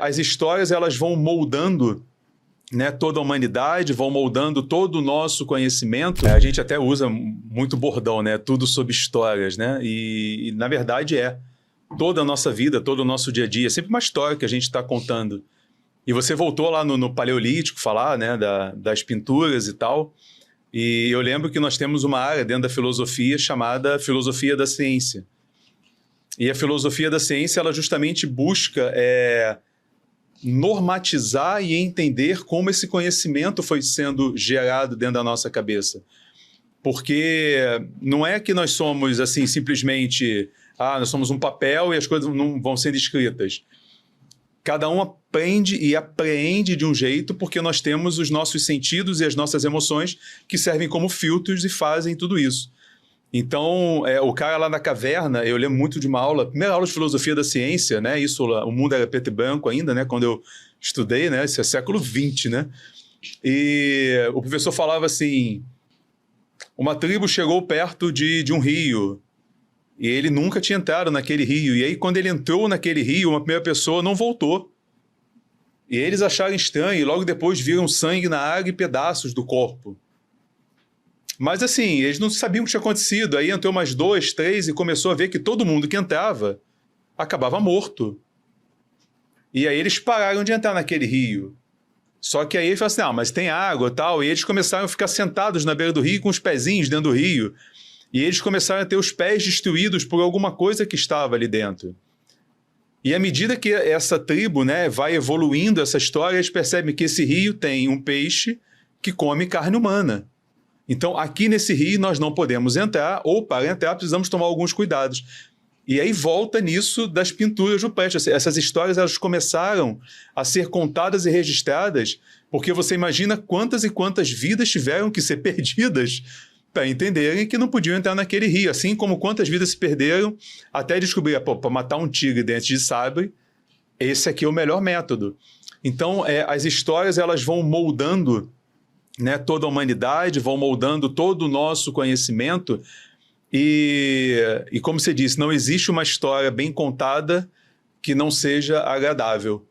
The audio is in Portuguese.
As histórias, elas vão moldando, né, toda a humanidade, vão moldando todo o nosso conhecimento. A gente até usa muito bordão, né? Tudo sobre histórias, né? E na verdade toda a nossa vida, todo o nosso dia a dia, é sempre uma história que a gente está contando. E você voltou lá no Paleolítico falar, né, das pinturas e tal. E eu lembro que nós temos uma área dentro da filosofia chamada filosofia da ciência. E a filosofia da ciência, ela justamente busca normatizar e entender como esse conhecimento foi sendo gerado dentro da nossa cabeça. Porque não é que nós somos, assim, simplesmente... nós somos um papel e as coisas não vão sendo escritas. Cada um aprende e apreende de um jeito porque nós temos os nossos sentidos e as nossas emoções que servem como filtros e fazem tudo isso. Então, o cara lá na caverna, eu lembro muito de uma aula, primeira aula de filosofia da ciência, né? Isso, o mundo era preto e branco ainda, né? Quando eu estudei, né? Isso é século XX, né? E o professor falava assim, uma tribo chegou perto de um rio e ele nunca tinha entrado naquele rio. E aí, quando ele entrou naquele rio, uma primeira pessoa não voltou. E eles acharam estranho e logo depois viram sangue na água e pedaços do corpo. Mas assim, eles não sabiam o que tinha acontecido. Aí entrou mais 2, 3 e começou a ver que todo mundo que entrava acabava morto. E aí eles pararam de entrar naquele rio. Só que aí eles falaram assim, mas tem água e tal. E eles começaram a ficar sentados na beira do rio com os pezinhos dentro do rio. E eles começaram a ter os pés destruídos por alguma coisa que estava ali dentro. E à medida que essa tribo, né, vai evoluindo essa história, eles percebem que esse rio tem um peixe que come carne humana. Então, aqui nesse rio nós não podemos entrar, ou para entrar precisamos tomar alguns cuidados. E aí volta nisso das pinturas rupestres. Essas histórias, elas começaram a ser contadas e registradas, porque você imagina quantas e quantas vidas tiveram que ser perdidas para entenderem que não podiam entrar naquele rio. Assim como quantas vidas se perderam até descobrir, para matar um tigre dente de sabre, esse aqui é o melhor método. Então, as histórias, elas vão moldando, né, toda a humanidade, vão moldando todo o nosso conhecimento e como você disse, não existe uma história bem contada que não seja agradável.